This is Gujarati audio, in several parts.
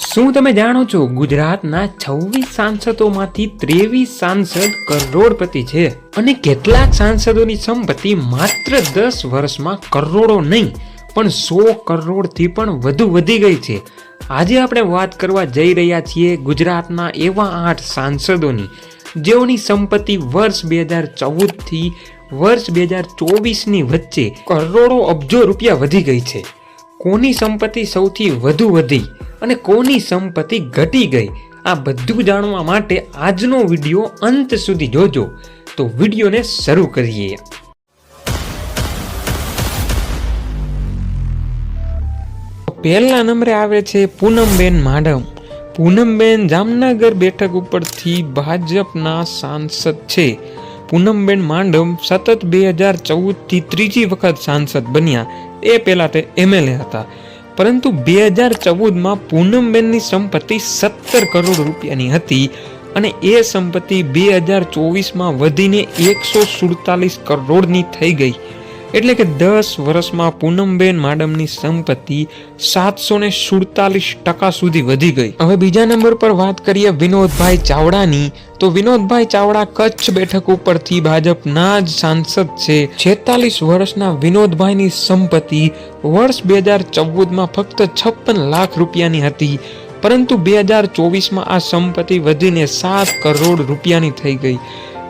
શું તમે જાણો છો ગુજરાતના 26 સાંસદોમાંથી 23 સાંસદ કરોડપતિ છે અને કેટલાક સાંસદોની સંપત્તિ માત્ર 10 વર્ષમાં કરોડો નહીં પણ 100 કરોડથી પણ વધુ વધી ગઈ છે. આજે આપણે વાત કરવા જઈ રહ્યા છીએ ગુજરાતના એવા 8 સાંસદોની જેઓની સંપત્તિ વર્ષ 2014 થી વર્ષ 2024ની વચ્ચે કરોડો અબજો રૂપિયા વધી ગઈ છે. કોની સંપત્તિ સૌથી વધુ વધી અને કોની સંપત્તિ ઘટી ગઈ, આ બધું જાણવા માટે આજનો વિડીયો અંત સુધી જોજો. તો વિડીયોને શરૂ કરીએ. પહેલા નંબરે આવે છે પૂનમબેન માડમ. પૂનમબેન જામનગર બેઠક ઉપરથી ભાજપના સાંસદ છે. પૂનમબેન માડમ સતત 2014થી ત્રીજી વખત સાંસદ બન્યા. એ પહેલા તે એમએલએ હતા, પરંતુ 2014માં પૂનમબેનની સંપત્તિ 17 કરોડ રૂપિયાની હતી અને એ સંપત્તિ 2024માં વધીને 147 કરોડની થઈ ગઈ. એટલે કે 10 વર્ષમાં પૂનમબેન માડમની સંપત્તિ 747% સુધી વધી ગઈ. હવે બીજા નંબર પર વાત કરીએ વિનોદભાઈ ચાવડાની. તો વિનોદભાઈ ચાવડા કચ્છ બેઠક ઉપરથી ભાજપના જ સાંસદ છે. 46 વર્ષના વિનોદભાઈની સંપત્તિ વર્ષ 2014માં ફક્ત 56 લાખ રૂપિયાની હતી, પરંતુ 2024માં આ સંપત્તિ વધીને 7 કરોડ રૂપિયાની થઈ ગઈ.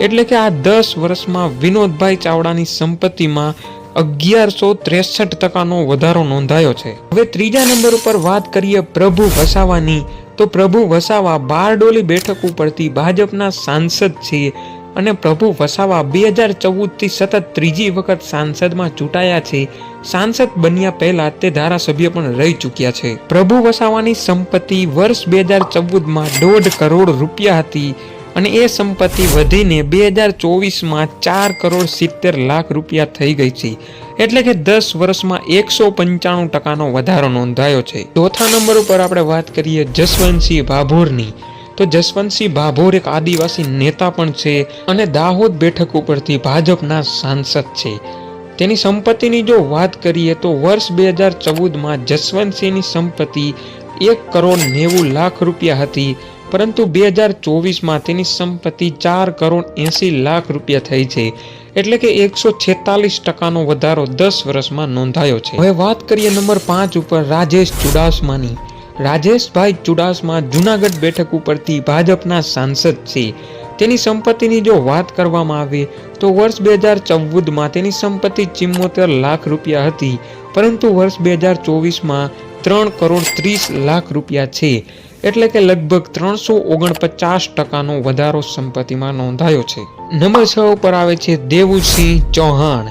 એટલે કે આ 10 વર્ષમાં વિનોદભાઈ ચાવડાની સંપત્તિમાં 1163% વધારો નોંધાયો છે. હવે ત્રીજા નંબર ઉપર વાત કરીએ પ્રભુ વસાવાની. તો પ્રભુ વસાવા બારડોલી બેઠક ઉપરથી ભાજપના સાંસદ છે અને પ્રભુ વસાવા 2014થી સતત ત્રીજી વખત સાંસદમાં ચૂંટાયા છે. સાંસદ બન્યા પહેલા તે ધારાસભ્ય પણ રહી ચૂક્યા છે. પ્રભુ વસાવાની સંપત્તિ વર્ષ 2014માં 1.5 કરોડ રૂપિયા હતી અને એ સંપત્તિ વધીને 2024માં 4 કરોડ 70 લાખ રૂપિયા થઈ ગઈ છે. એટલે કે 10 વર્ષમાં 195% વધારો નોંધાયો છે. ચોથા નંબર ઉપર આપણે વાત કરીએ જસવંતસિંહ ભાભોરની. તો જસવંતસિંહ ભાભોર એક આદિવાસી નેતા પણ છે અને દાહોદ બેઠક ઉપરથી ભાજપના સાંસદ છે. તેની સંપત્તિની જો વાત કરીએ તો વર્ષ 2014માં જસવંતસિંહની સંપત્તિ 1 કરોડ 90 લાખ રૂપિયા હતી, પરંતુ 2024માં તેની સંપત્તિ 4 કરોડ 80 લાખ રૂપિયા થઈ છે. એટલે કે 146% વધારો 10 વર્ષમાં નોંધાયો છે. હવે વાત કરીએ નંબર 5 ઉપર રાજેશ ચુડાસમાની. રાજેશભાઈ ચુડાસમા જુનાગઢ બેઠક ઉપરથી ભાજપના સાંસદ છે. તેની સંપત્તિની જો વાત કરવામાં આવે તો વર્ષ 2014માં તેની સંપત્તિ 74 લાખ રૂપિયા હતી, પરંતુ વર્ષ 2024માં 3 કરોડ 30 લાખ રૂપિયા છે. એટલે કે લગભગ 349% વધારો સંપત્તિમાં નોંધાયો છે. નંબર 6 ઉપર આવે છે દેવુસિંહ ચૌહાણ.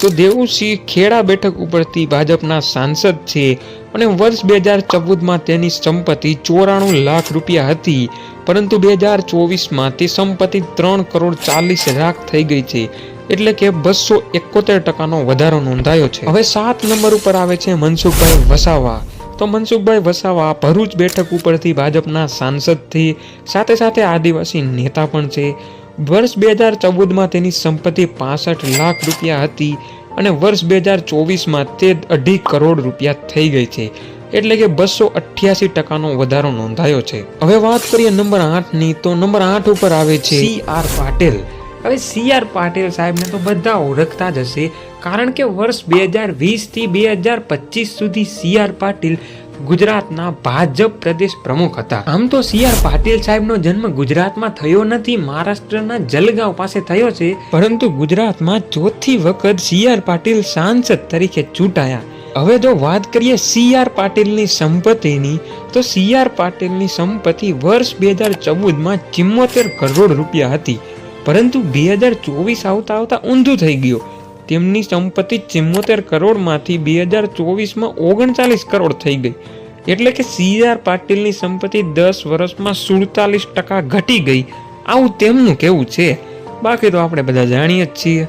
તો દેવુસિંહ ખેડા બેઠક ઉપરથી ભાજપના સાંસદ છે અને વર્ષ 2014માં તેની સંપત્તિ 94 લાખ રૂપિયા હતી, પરંતુ 2024માં તે સંપત્તિ 3 કરોડ 40 લાખ થઈ ગઈ છે. એટલે કે 271% વધારો નોંધાયો છે. હવે 7 નંબર ઉપર આવે છે મનસુખભાઈ વસાવા. તો મનસુખભાઈ વસાવા ભરૂચ બેઠક ઉપરથી ભાજપના સાંસદથી સાથે સાથે આદિવાસી નેતા પણ છે. વર્ષ 2014માં તેની સંપત્તિ 65 લાખ રૂપિયા હતી અને વર્ષ 2024માં તે 2.5 કરોડ રૂપિયા થઈ ગઈ છે. એટલે કે 288% વધારો નોંધાયો છે. હવે વાત કરીએ નંબર 8ની. તો નંબર 8 ઉપર આવે છે CR પાટીલ. હવે CR પાટીલ સાહેબને તો બધા ઓળખતા જ હશે, કારણ કે વર્ષ 2020 થી 2025 સુધી CR પાટીલ ગુજરાતના ભાજપ પ્રદેશ પ્રમુખ હતા. આમ તો CR પાટીલ સાહેબનો જન્મ ગુજરાતમાં થયો નથી, મહારાષ્ટ્રના જલગાંવ પાસે થયો છે, પરંતુ ગુજરાતમાં ચોથી વખત CR પાટીલ સાંસદ તરીકે ચૂંટાયા. હવે જો વાત કરીએ CR પાટીલની સંપત્તિની, તો CR પાટીલની સંપત્તિ વર્ષ 2014માં 74 કરોડ રૂપિયા હતી, પરંતુ 2024 આવતા ઊંધું થઈ ગયું. તેમની સંપત્તિ 74 કરોડમાંથી 2024માં 39 કરોડ થઈ ગઈ. એટલે કે CR પાટીલની સંપત્તિ 10 વર્ષમાં 47% ઘટી ગઈ. આવું તેમનું કેવું છે. બાકી તો આપણે બધા જાણીએ જ છીએ.